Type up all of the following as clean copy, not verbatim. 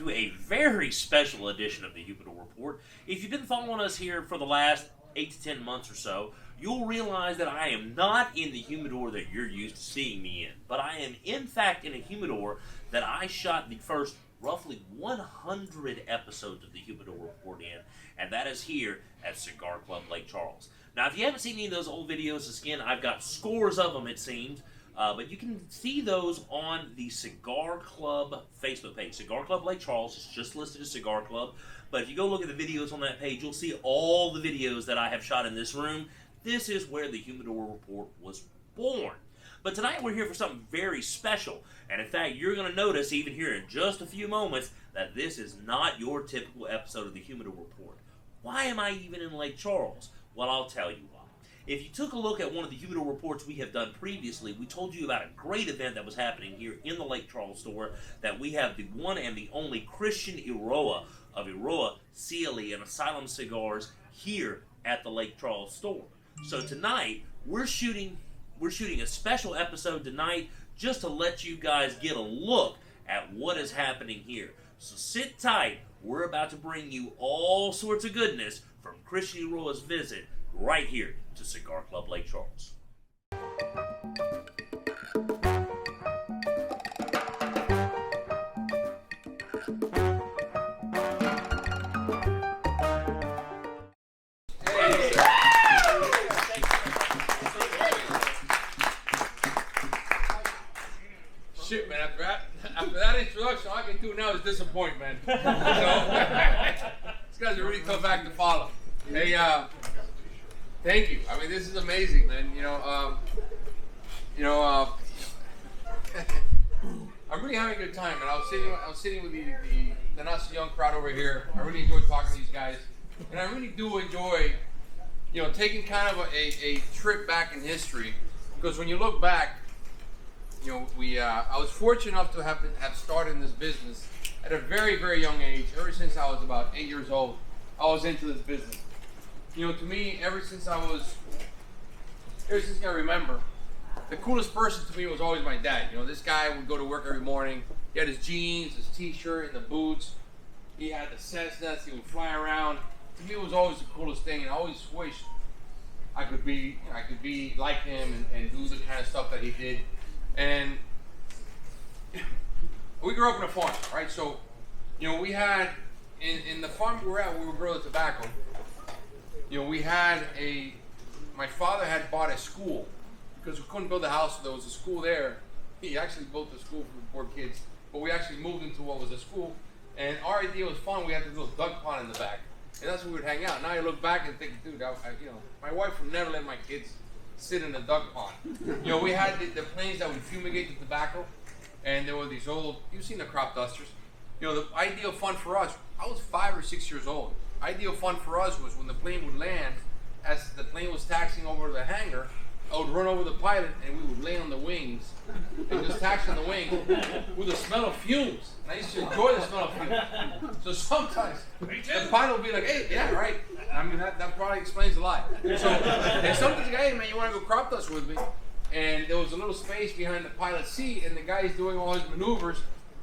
to a very special edition of the Humidor Report. If you've been following us here for the last 8 to 10 months or so, you'll realize that I am not in the humidor that you're used to seeing me in, but I am in fact in a humidor that I shot the first roughly 100 episodes of the Humidor Report in, and that is here at Cigar Club Lake Charles. Now, if you haven't seen any of those old videos, again, I've got scores of them, it seems, but you can see those on the Cigar Club Facebook page. Cigar Club Lake Charles is just listed as Cigar Club, but if you go look at the videos on that page, you'll see all the videos that I have shot in this room. This is where the Humidor Report was born. But tonight we're here for something very special, and in fact, you're going to notice even here in just a few moments that this is not your typical episode of the Humidor Report. Why am I even in Lake Charles? Well, I'll tell you why. If you took a look at one of the Humidor Reports we have done previously, we told you about a great event that was happening here in the Lake Charles store, that we have the one and the only Christian Eiroa of Eiroa, CLE and Asylum Cigars here at the Lake Charles store. So tonight, we're shooting a special episode tonight just to let you guys get a look at what is happening here. So sit tight. We're about to bring you all sorts of goodness from Christian Eiroa's visit right here to Cigar Club Lake Charles. Shit, man, after that introduction, all I can do now is disappoint, man. These guys are really tough act to follow. Hey, thank you. I mean, this is amazing, man. I'm really having a good time, and I was sitting with the not so young crowd over here. I really enjoy talking to these guys, and I really do enjoy, taking kind of a trip back in history, because when you look back, I was fortunate enough to have started in this business at a very, very young age. Ever since I was about 8 years old, I was into this business. To me, ever since I remember, the coolest person to me was always my dad. This guy would go to work every morning. He had his jeans, his t-shirt, and the boots. He had the Cessnas. He would fly around. To me, it was always the coolest thing, and I always wished I could be like him and do the kind of stuff that he did. And we grew up in a farm, right? So, we had, in the farm we were at, we were growing tobacco. My father had bought a school, because we couldn't build a house, so there was a school there. He actually built a school for the poor kids, but we actually moved into what was a school. And our idea was fun. We had this little duck pond in the back, and that's where we would hang out. Now I look back and think, dude, my wife would never let my kids sit in the duck pond. We had the planes that would fumigate the tobacco, and there were these old, you've seen the crop dusters. The ideal fun for us, I was 5 or 6 years old. Ideal fun for us was when the plane would land, as the plane was taxiing over the hangar, I would run over the pilot and we would lay on the wings and just taxi on the wing with the smell of fumes. And I used to enjoy the smell of fumes. So sometimes the pilot would be like, hey, yeah, right. I mean, that probably explains a lot. So, and sometimes, hey, man, you want to go crop dust with me? And there was a little space behind the pilot's seat, and the guy's doing all his maneuvers.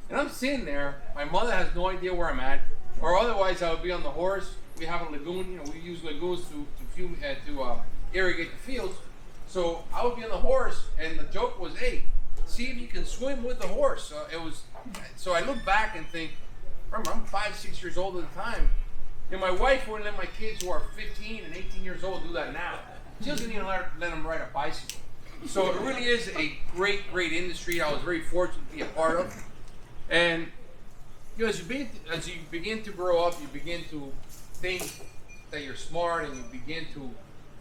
And I'm sitting there. My mother has no idea where I'm at. Or otherwise, I would be on the horse. We have a lagoon. We use lagoons to irrigate the fields. So I would be on the horse, and the joke was, hey, see if you can swim with the horse. So I look back and think, remember, I'm 5, 6 years old at the time. My wife wouldn't let my kids who are 15 and 18 years old do that now. She doesn't even let them ride a bicycle. So it really is a great, great industry. I was very fortunate to be a part of. And as you begin to grow up, you begin to think that you're smart, and you begin to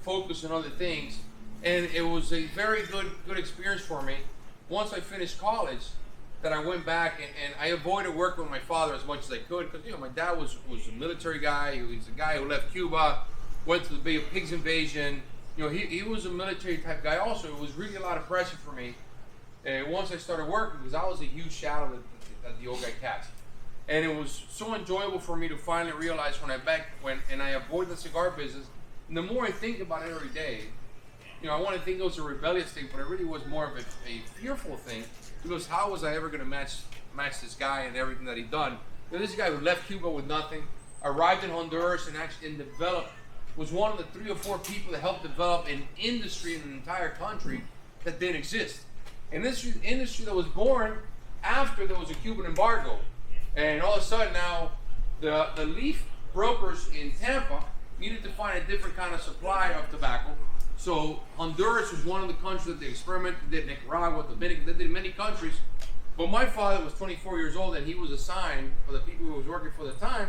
focus on other things. And it was a very good experience for me. Once I finished college, that I went back and I avoided working with my father as much as I could, because my dad was a military guy. He was a guy who left Cuba, went to the Bay of Pigs invasion. He was a military type guy also. It was really a lot of pressure for me. Once I started working, because I was a huge shadow at the old guy cats. And it was so enjoyable for me to finally realize and I avoid the cigar business. And the more I think about it every day, I want to think it was a rebellious thing, but it really was more of a fearful thing, because how was I ever going to match this guy and everything that he'd done? This guy who left Cuba with nothing, arrived in Honduras and developed, was one of the 3 or 4 people that helped develop an industry in an entire country that didn't exist. And this industry that was born after there was a Cuban embargo. And all of a sudden now, the leaf brokers in Tampa needed to find a different kind of supply of tobacco. So Honduras was one of the countries that they experimented, did Nicaragua, Dominican, they did many countries. But my father was 24 years old and he was assigned for the people who was working for the time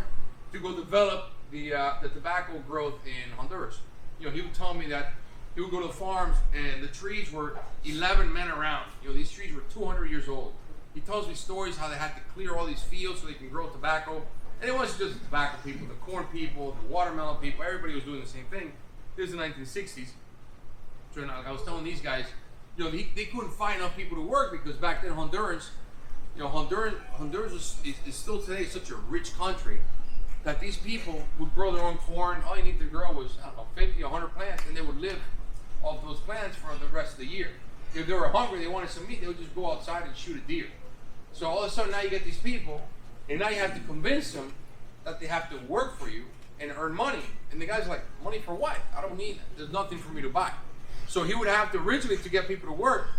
to go develop the tobacco growth in Honduras. He would tell me that he would go to the farms and the trees were 11 men around. These trees were 200 years old. He tells me stories how they had to clear all these fields so they can grow tobacco. And it wasn't just the tobacco people, the corn people, the watermelon people, everybody was doing the same thing. This is the 1960s. So I was telling these guys, they couldn't find enough people to work because back then Honduras is still today such a rich country that these people would grow their own corn. All you need to grow was, 50, 100 plants, and they would live off those plants for the rest of the year. If they were hungry, they wanted some meat, they would just go outside and shoot a deer. So all of a sudden now you get these people, and now you have to convince them that they have to work for you and earn money. And the guy's like, money for what? I don't need it. There's nothing for me to buy. So he would have to, originally, to get people to work,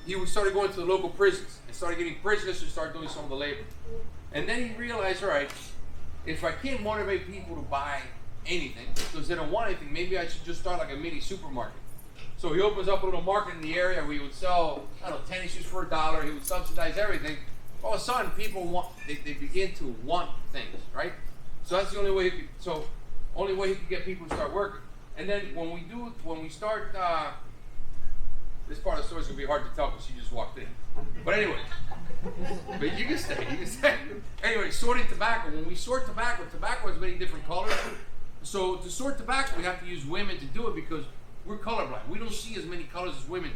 he would start going to the local prisons and started getting prisoners to start doing some of the labor. And then he realized, all right, if I can't motivate people to buy anything because they don't want anything, maybe I should just start like a mini supermarket. So he opens up a little market in the area where he would sell, tennis shoes for $1. He would subsidize everything. All of a sudden, people they begin to want things, right? So that's the only way he could get people to start working. And then when we start, this part of the story is gonna be hard to tell because she just walked in. But anyway, but you can stay. Anyway, sorting tobacco. When we sort tobacco has many different colors. So to sort tobacco, we have to use women to do it because we're colorblind. We don't see as many colors as women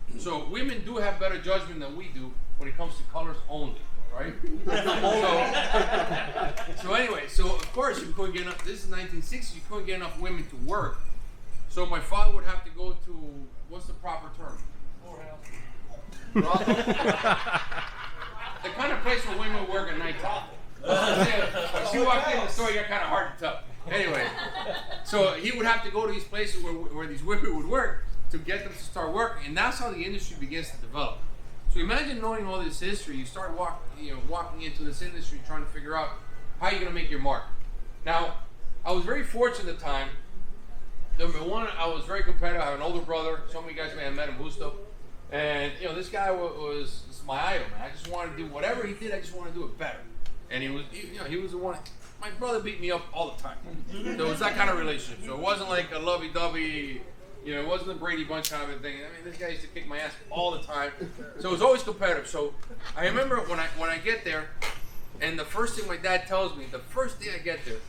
do. So women do have better judgment than we do when it comes to colors only, right? So anyway, of course you couldn't get enough. This is 1960s. You couldn't get enough women to work. So my father would have to go to, what's the proper term? The kind of place where women work at nighttime. She walked in the store, you got kind of hard to tell. Anyway, so he would have to go to these places where these women would work to get them to start working, and that's how the industry begins to develop. So imagine knowing all this history, you start walking into this industry trying to figure out how you're going to make your mark. Now, I was very fortunate at the time. Number one, I was very competitive. I have an older brother. Some of you guys may have met him, Busto. And this guy was my idol, man. I just wanted to do whatever he did. I just wanted to do it better. And he was the one. My brother beat me up all the time. So it was that kind of relationship. So it wasn't like a lovey-dovey. It wasn't the Brady Bunch kind of a thing. I mean, this guy used to kick my ass all the time. So it was always competitive. So I remember when I get there, and the first thing my dad tells me, the first day I get there,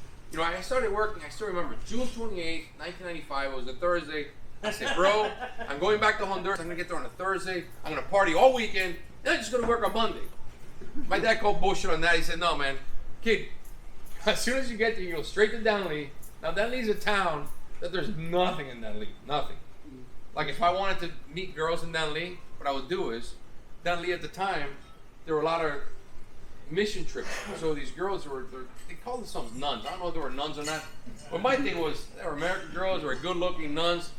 I started working. I still remember June 28th, 1995. It was a Thursday. I said, bro, I'm going back to Honduras. I'm going to get there on a Thursday. I'm going to party all weekend. And I'm just going to work on Monday. My dad called bullshit on that. He said, no, man. Kid, as soon as you get there, you go straight to Danlí. Now, Danlí's a town that there's nothing in Danlí. Nothing. Like, if I wanted to meet girls in Danlí, what I would do is, Danlí at the time, there were a lot of mission trips. So these girls they called themselves nuns. I don't know if they were nuns or not. But my thing was, they were American girls, they were good-looking nuns,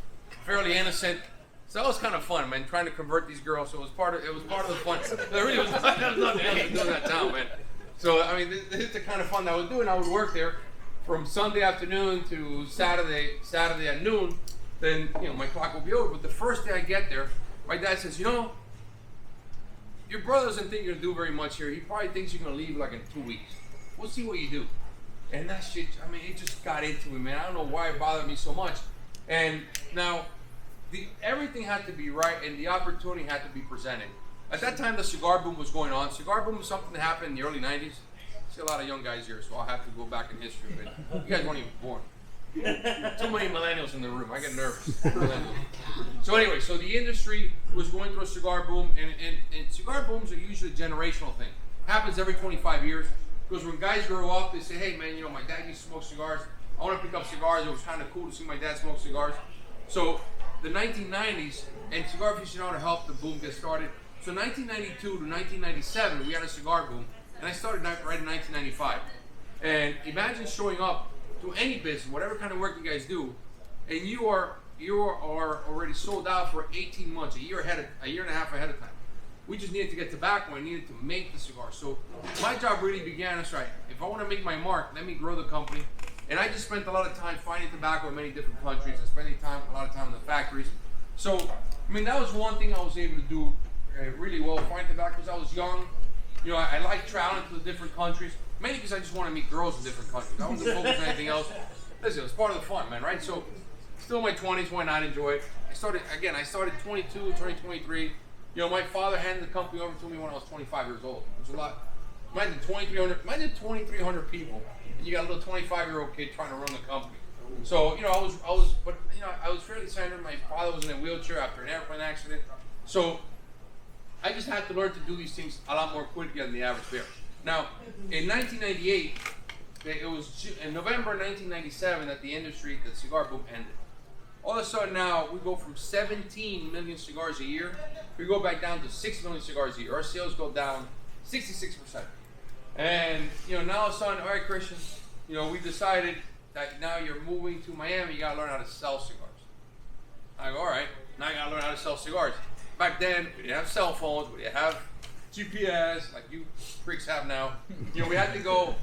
fairly innocent. So that was kind of fun, man, trying to convert these girls. So it was part of the fun. There really was nothing else to do in that town, man. So, I mean, this is the kind of fun that I would do, and I would work there from Sunday afternoon to Saturday at noon. Then, my clock will be over. But the first day I get there, my dad says, your brother doesn't think you're going to do very much here. He probably thinks you're going to leave like in 2 weeks. We'll see what you do. And that shit, I mean, it just got into me, man. I don't know why it bothered me so much. And now, everything had to be right, and the opportunity had to be presented. At that time, the cigar boom was going on. Cigar boom was something that happened in the early 90s. I see a lot of young guys here, so I'll have to go back in history a bit. You guys weren't even born. Too many millennials in the room. I get nervous. So anyway, so the industry was going through a cigar boom, and cigar booms are usually a generational thing. Happens every 25 years. Because when guys grow up, they say, hey man, my dad used to smoke cigars. I want to pick up cigars. It was kind of cool to see my dad smoke cigars. So the 1990s, and Cigar Aficionado helped the boom get started. So 1992 to 1997, we had a cigar boom. And I started right in 1995. And imagine showing up to any business, whatever kind of work you guys do, and you are already sold out for 18 months, a year and a half ahead of time. We just needed to get tobacco and needed to make the cigar. So my job really began as right. If I want to make my mark, let me grow the company. And I just spent a lot of time finding tobacco in many different countries and spending a lot of time in the factories. So, I mean, that was one thing I was able to do really well, find tobacco, because I was young. You know, I liked traveling to the different countries, mainly because I just want to meet girls in different countries. I wasn't focused on anything else. Listen, it's part of the fun, man, right? So, still in my 20s, why not enjoy it? I started 22, turning 23. You know, my father handed the company over to me when I was 25 years old. It was a lot. Imagine 2,300 people, and you got a little 25-year-old kid trying to run the company. So, you know, I was fairly standard. My father was in a wheelchair after an airplane accident. So, I just had to learn to do these things a lot more quickly than the average bear. Now, in 1998, it was in November 1997 that the cigar boom ended. All of a sudden now, we go from 17 million cigars a year, we go back down to 6 million cigars a year. Our sales go down 66%. And, you know, now all of a sudden, all right, Christian, you know, we decided that now you're moving to Miami, you gotta learn how to sell cigars. I go, all right, now I gotta learn how to sell cigars. Back then, we didn't have cell phones, we didn't have GPS, like you freaks have now. You know, we had to go,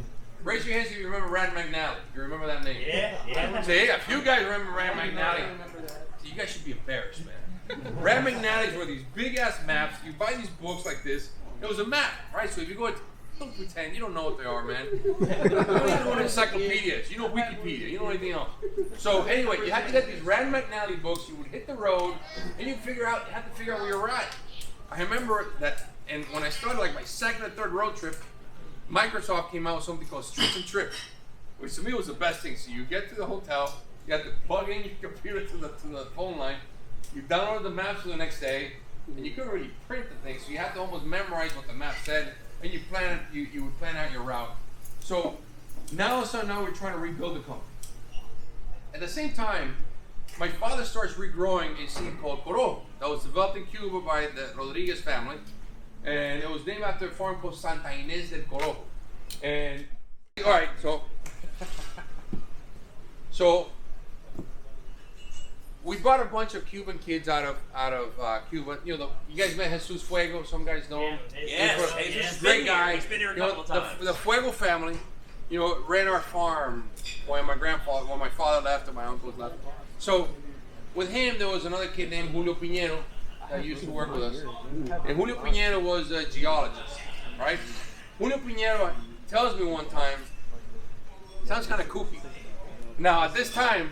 raise your hands if you remember Rand McNally. You remember that name? Yeah. Say, yeah, if you guys remember Rand McNally, you guys should be embarrassed, man. Rand McNally's were these big-ass maps. You buy these books like this. It was a map, right? So if you go, don't pretend. You don't know what they are, man. You don't even know encyclopedias. You know Wikipedia. You know anything else. So anyway, you had to get these Rand McNally books. You would hit the road, and you had to figure out where you're at. I remember that, and when I started like my second or third road trip, Microsoft came out with something called Streets and Trips, which to me was the best thing. So you get to the hotel, you have to plug in your computer to the phone line, you download the maps for the next day, and you couldn't really print the thing, so you had to almost memorize what the map said, and you would plan out your route. So now all of a sudden now we're trying to rebuild the company. At the same time, my father starts regrowing a seed called Coro that was developed in Cuba by the Rodriguez family. And it was named after a farm called Santa Ynez del Coro. And all right, so we brought a bunch of Cuban kids out of Cuba. You know, you guys met Jesus Fuego. Some guys know him. Yes, he's a great guy. He's been here a couple of times. The Fuego family, you know, ran our farm when my father left and my uncles left. So with him, there was another kid named Julio Piñero that used to work with us. And Julio Piñero was a geologist, right? Julio Piñero tells me one time, sounds kind of kooky. Now, at this time,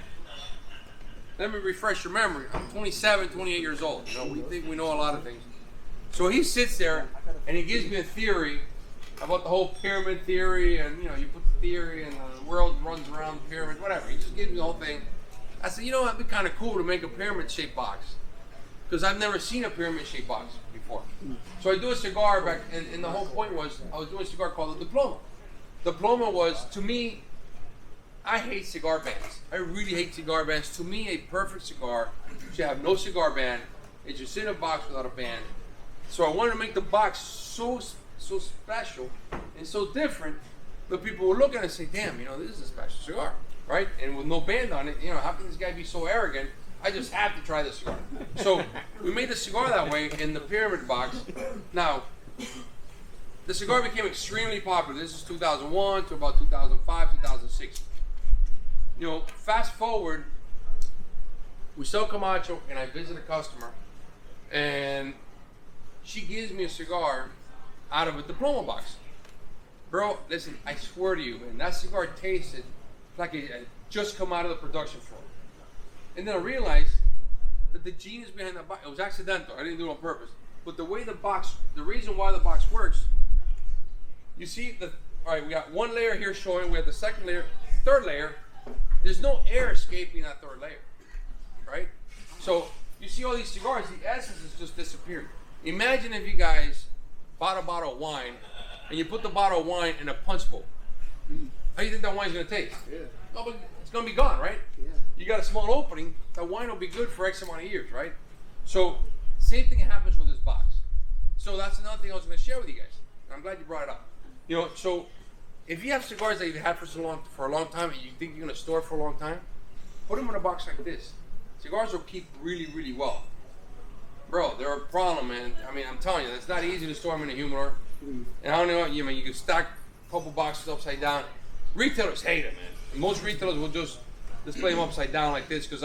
let me refresh your memory. I'm 27, 28 years old. You know, we think we know a lot of things. So he sits there and he gives me a theory about the whole pyramid theory, and you know, you put the theory and the world runs around the pyramid, whatever. He just gives me the whole thing. I said, you know, that'd be kind of cool to make a pyramid-shaped box, because I've never seen a pyramid-shaped box before. So I do a cigar back, and the whole point was I was doing a cigar called the Diploma. Diploma was, to me, I hate cigar bands. I really hate cigar bands. To me, a perfect cigar should have no cigar band. It should sit in a box without a band. So I wanted to make the box so special and so different that people would look at it and say, damn, you know, this is a special cigar, right? And with no band on it, you know, how can this guy be so arrogant? I just have to try this cigar. So we made the cigar that way in the pyramid box. Now, the cigar became extremely popular. This is 2001 to about 2005, 2006. You know, fast forward, we sell Camacho, and I visit a customer, and she gives me a cigar out of a Diploma box. Bro, listen, I swear to you, man, that cigar tasted like it had just come out of the production floor. And then I realized that the genius behind the box, it was accidental, I didn't do it on purpose, but the way the reason why the box works, you see, all right, we got one layer here showing, we have the second layer, third layer, there's no air escaping that third layer, right? So you see all these cigars, the essence has just disappeared. Imagine if you guys bought a bottle of wine and you put the bottle of wine in a punch bowl. How do you think that wine's gonna taste? Yeah. No, but it's gonna be gone, right? Yeah. You got a small opening, that wine will be good for X amount of years, right? So same thing happens with this box. So that's another thing I was gonna share with you guys. And I'm glad you brought it up. You know, so if you have cigars that you've had for a long time and you think you're gonna store it for a long time, put them in a box like this. Cigars will keep really, really well. Bro, they're a problem, man. I mean, I'm telling you, it's not easy to store them in a humidor. And I don't know, you can stack a couple boxes upside down. Retailers hate it, man. And most retailers will just display them upside down like this because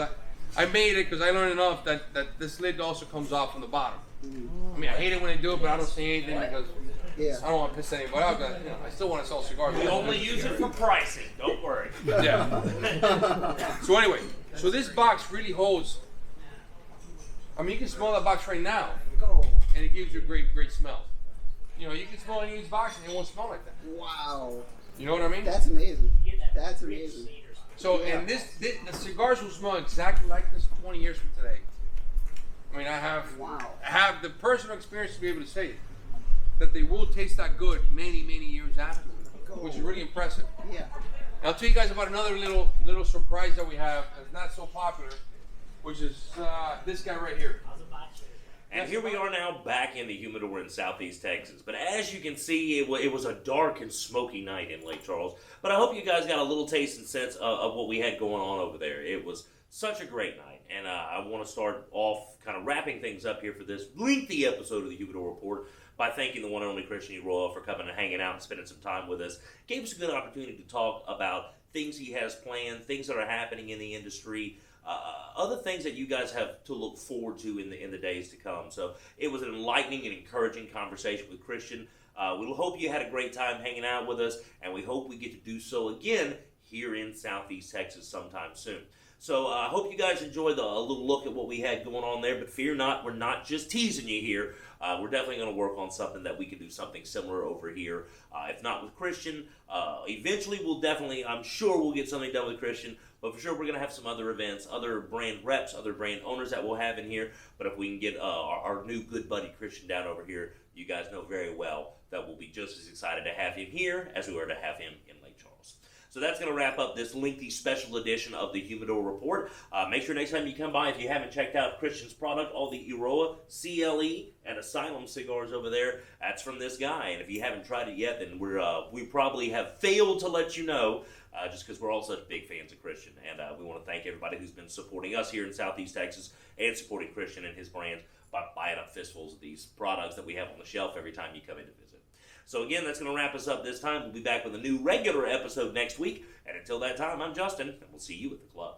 I made it because I learned enough that this lid also comes off from the bottom. I mean, I hate it when they do it, but I don't say anything because I don't want to piss anybody off. But, I still want to sell cigars. We only use it for pricing. Don't worry. Yeah. So anyway, so this box really holds. I mean, you can smell that box right now, and it gives you a great smell. You know, you can smell any of these boxes and it won't smell like that. Wow. You know what I mean? That's amazing. That's amazing. So, and the cigars will smell exactly like this 20 years from today. I mean, I have the personal experience to be able to say that they will taste that good many years after, which is really impressive. Yeah. And I'll tell you guys about another little surprise that we have that's not so popular, which is this guy right here. And here we are now back in the humidor in Southeast Texas. But as you can see, it was a dark and smoky night in Lake Charles. But I hope you guys got a little taste and sense of what we had going on over there. It was such a great night. And I want to start off kind of wrapping things up here for this lengthy episode of the Humidor Report by thanking the one and only Christian Eiroa for coming and hanging out and spending some time with us. Gave us a good opportunity to talk about things he has planned, things that are happening in the industry, other things that you guys have to look forward to in the days to come. So it was an enlightening and encouraging conversation with Christian. We hope you had a great time hanging out with us, and we hope we get to do so again here in Southeast Texas sometime soon. So I hope you guys enjoyed a little look at what we had going on there, but fear not, we're not just teasing you here. We're definitely going to work on something that we can do something similar over here. If not with Christian, eventually I'm sure we'll get something done with Christian, but for sure we're going to have some other events, other brand reps, other brand owners that we'll have in here. But if we can get our new good buddy Christian down over here, you guys know very well that we'll be just as excited to have him here as we were to have him in Lake Charles. So that's going to wrap up this lengthy special edition of the Humidor Report. Make sure next time you come by, if you haven't checked out Christian's product, all the Eiroa, CLE, and Asylum cigars over there, that's from this guy. And if you haven't tried it yet, then we probably have failed to let you know, just because we're all such big fans of Christian. And we want to thank everybody who's been supporting us here in Southeast Texas and supporting Christian and his brands by buying up fistfuls of these products that we have on the shelf every time you come in to visit. So again, that's going to wrap us up this time. We'll be back with a new regular episode next week. And until that time, I'm Justin, and we'll see you at the club.